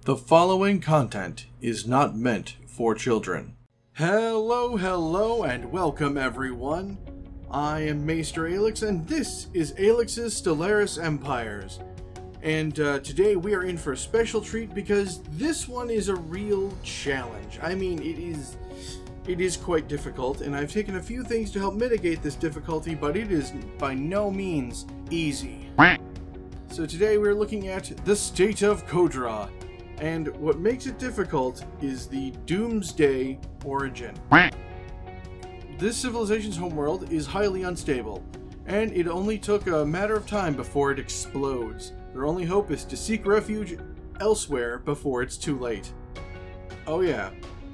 The following content is not meant for children. Hello, and welcome everyone. I am Maester Aelix, and this is Aelix's Stellaris Empires. And today we are in for a special treat because this one is a real challenge. I mean, it is quite difficult, and I've taken a few things to help mitigate this difficulty, but it is by no means easy. So today we're looking at the state of Kodra. And what makes it difficult is the Doomsday origin. This civilization's homeworld is highly unstable, and it only took a matter of time before it explodes. Their only hope is to seek refuge elsewhere before it's too late. Oh yeah,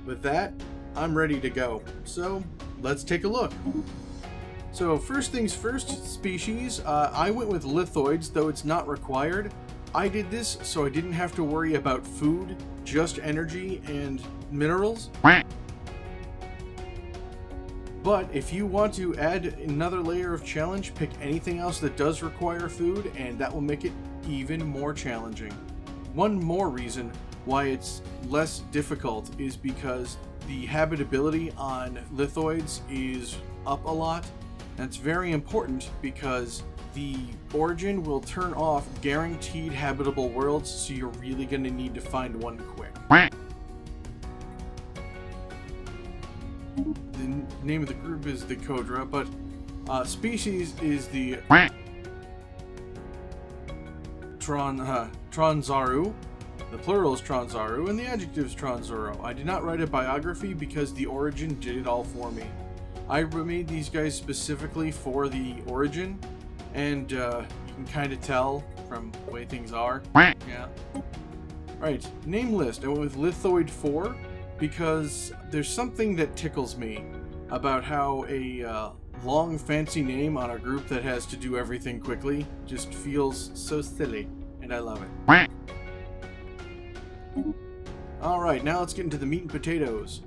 with that, I'm ready to go. So, let's take a look. So first things first, species. I went with lithoids, though it's not required. I did this so I didn't have to worry about food, just energy and minerals. But if you want to add another layer of challenge, pick anything else that does require food, and that will make it even more challenging. One more reason why it's less difficult is because the habitability on lithoids is up a lot. That's very important because the origin will turn off guaranteed habitable worlds, so you're really going to need to find one quick. The name of the group is the Kodra, but species is the Tronzaru. The plural is Tronzaru, and the adjective is Tronzoro. I did not write a biography because the origin did it all for me. I made these guys specifically for the origin, and you can kind of tell from the way things are. Yeah. Right, name list. I went with Lithoid 4 because there's something that tickles me about how a long fancy name on a group that has to do everything quickly just feels so silly, and I love it. Alright, now let's get into the meat and potatoes.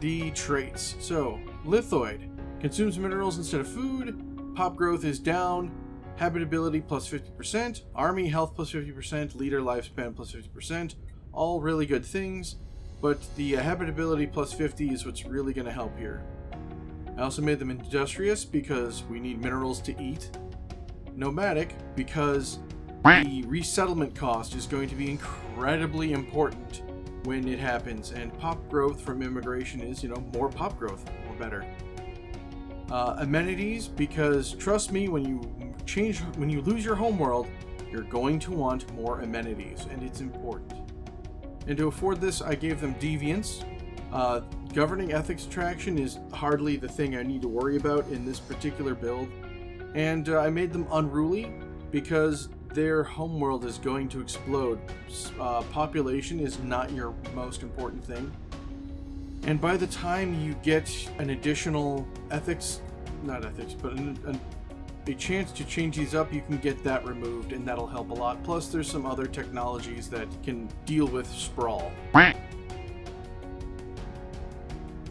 The traits. So, lithoid consumes minerals instead of food. Pop growth is down, habitability plus 50%, army health plus 50%, leader lifespan plus 50%, all really good things, but the habitability plus 50 is what's really going to help here. I also made them industrious because we need minerals to eat, nomadic because the resettlement cost is going to be incredibly important when it happens, and pop growth from immigration is, more pop growth, more better. Amenities, because trust me, when you lose your homeworld, you're going to want more amenities, and it's important. And to afford this, I gave them deviance. Governing ethics attraction is hardly the thing I need to worry about in this particular build. And I made them unruly because their homeworld is going to explode. Population is not your most important thing. And by the time you get an additional a chance to change these up, you can get that removed, and that'll help a lot. Plus, there's some other technologies that can deal with sprawl.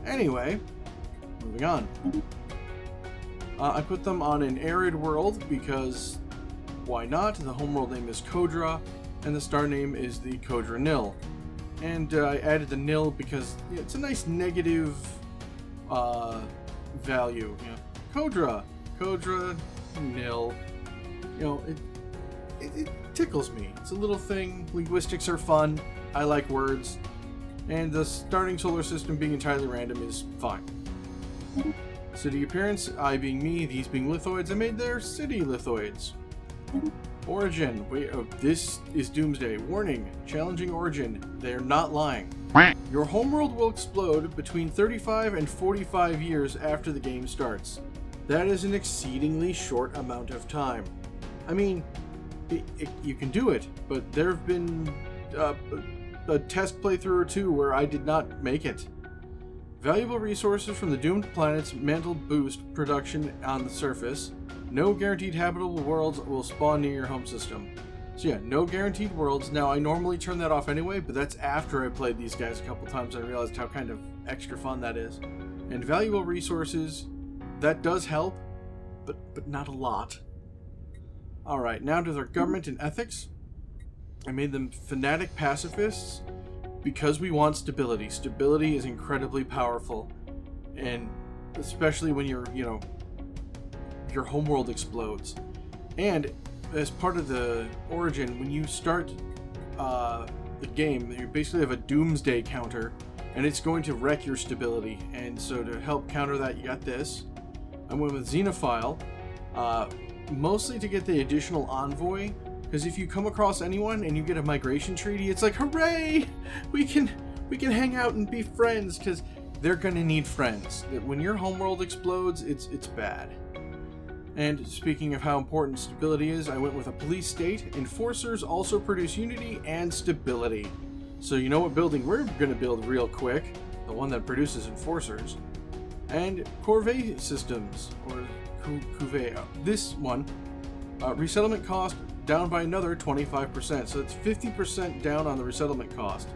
Anyway, moving on. I put them on an arid world because why not? The homeworld name is Kodra, and the star name is the Kodra Nil. And I added the nil because it's a nice negative value. Kodra nil. It tickles me. It's a little thing. Linguistics are fun. I like words. And the starting solar system being entirely random is fine. City appearance, I being me, these being lithoids. I made their city lithoids. Origin. This is Doomsday. Warning. Challenging origin. They're not lying. Your homeworld will explode between 35 and 45 years after the game starts. That is an exceedingly short amount of time. I mean, you can do it, but there have been a test playthrough or two where I did not make it. Valuable resources from the doomed planet's mantle boost production on the surface. No guaranteed habitable worlds will spawn near your home system. So yeah, no guaranteed worlds. Now, I normally turn that off anyway, but that's after I played these guys a couple times and I realized how kind of extra fun that is. And valuable resources, that does help, but not a lot. Alright, now to their government and ethics. I made them fanatic pacifists because we want stability. Stability is incredibly powerful, and especially when your homeworld explodes. And as part of the origin, when you start the game, you basically have a doomsday counter, and it's going to wreck your stability. And so to help counter that, you got this. I went with Xenophile, mostly to get the additional envoy, because if you come across anyone and you get a migration treaty, it's like, hooray! We can hang out and be friends, because they're gonna need friends. When your homeworld explodes, it's bad. And speaking of how important stability is, I went with a police state. Enforcers also produce unity and stability. So you know what building we're gonna build real quick? The one that produces enforcers. And corvée systems, or Cuvée. This one, resettlement cost down by another 25%, so it's 50% down on the resettlement cost.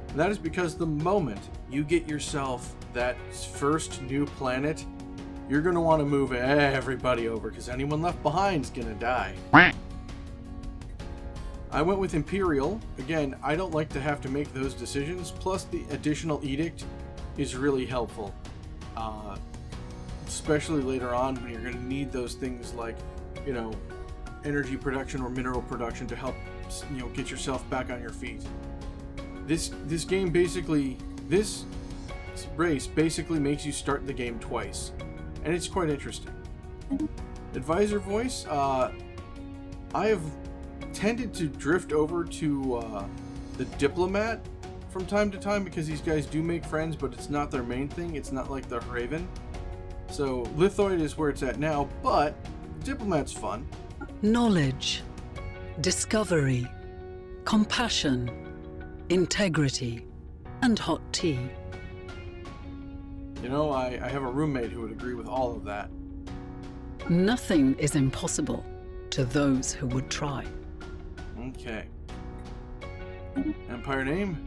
And that is because the moment you get yourself that first new planet, you're going to want to move everybody over, because anyone left behind is going to die. I went with Imperial. Again, I don't like to have to make those decisions, plus the additional edict is really helpful. Especially later on when you're going to need those things like, energy production or mineral production to help, get yourself back on your feet. This game basically, this race basically makes you start the game twice, and it's quite interesting. Advisor voice, I have tended to drift over to the diplomat from time to time, because these guys do make friends, but it's not their main thing. It's not like the Raven. So Lithoid is where it's at now, but diplomat's fun. Knowledge, discovery, compassion, integrity, and hot tea. I have a roommate who would agree with all of that. Nothing is impossible to those who would try. Okay. Empire name?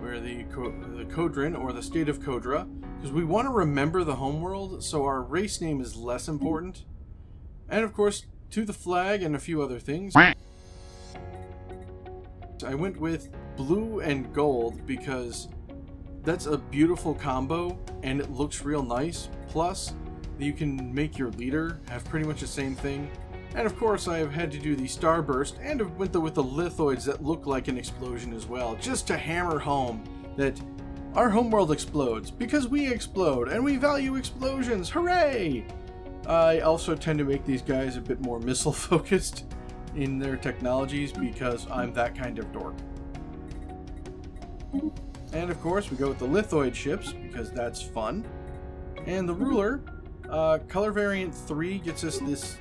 We're the Kodran, or the state of Kodra, because we want to remember the homeworld, so our race name is less important. And of course, to the flag and a few other things. I went with blue and gold because that's a beautiful combo and it looks real nice. Plus, you can make your leader have pretty much the same thing. And of course, I have had to do the starburst and went with the lithoids that look like an explosion as well, just to hammer home that our homeworld explodes because we explode and we value explosions. Hooray! I also tend to make these guys a bit more missile focused in their technologies because I'm that kind of dork. And of course, we go with the lithoid ships because that's fun. And the ruler, color variant 3 gets us this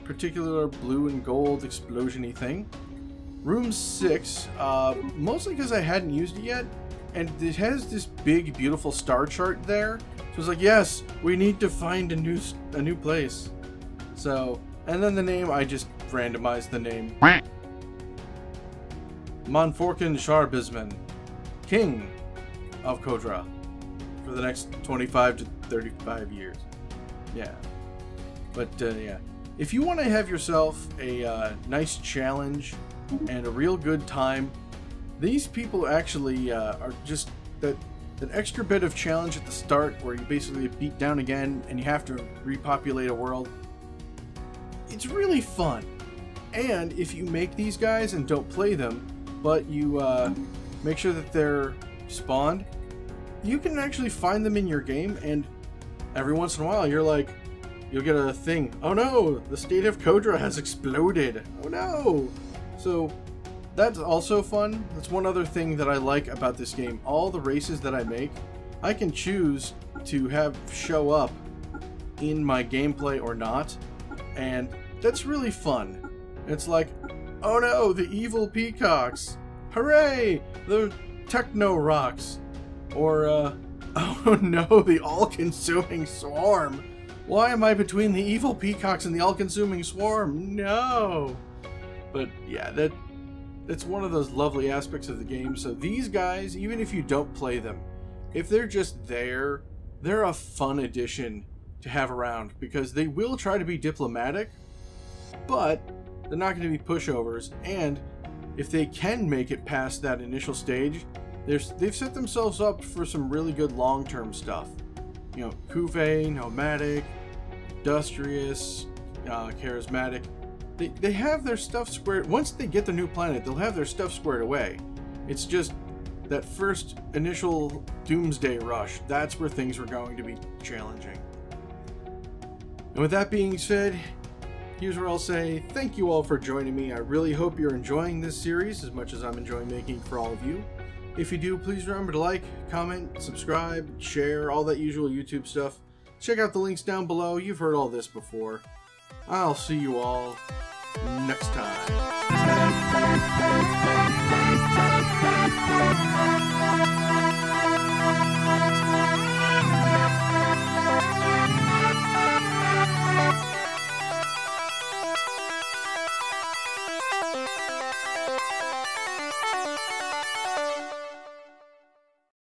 particular blue and gold explosion-y thing. Room 6, mostly because I hadn't used it yet, and it has this big, beautiful star chart there. So it's like, yes, we need to find a new place. So, and then the name, I just randomized the name. Monforkin Sharbisman, King of Kodra, for the next 25 to 35 years. Yeah. But, yeah. If you want to have yourself a nice challenge and a real good time, these people actually are just that extra bit of challenge at the start where you basically beat down again and you have to repopulate a world. It's really fun. And if you make these guys and don't play them, but you make sure that they're spawned, you can actually find them in your game, and every once in a while you're like, you'll get a thing. Oh no, the state of Kodra has exploded. Oh no. So that's also fun. That's one other thing that I like about this game. All the races that I make, I can choose to have show up in my gameplay or not. And that's really fun. It's like, oh no, the evil peacocks. Hooray, the techno rocks. Or, oh no, the all-consuming swarm. Why am I between the evil peacocks and the all-consuming swarm? No! But yeah, that's one of those lovely aspects of the game. So these guys, even if you don't play them, if they're just there, they're a fun addition to have around, because they will try to be diplomatic, but they're not going to be pushovers, and if they can make it past that initial stage, they've set themselves up for some really good long-term stuff. You know, Kuve, nomadic, industrious, charismatic. They have their stuff squared. Once they get the new planet, they'll have their stuff squared away. It's just that first initial doomsday rush, that's where things were going to be challenging. And with that being said, here's where I'll say thank you all for joining me. I really hope you're enjoying this series as much as I'm enjoying making for all of you. If you do, please remember to like, comment, subscribe, share, all that usual YouTube stuff. Check out the links down below. You've heard all this before. I'll see you all next time.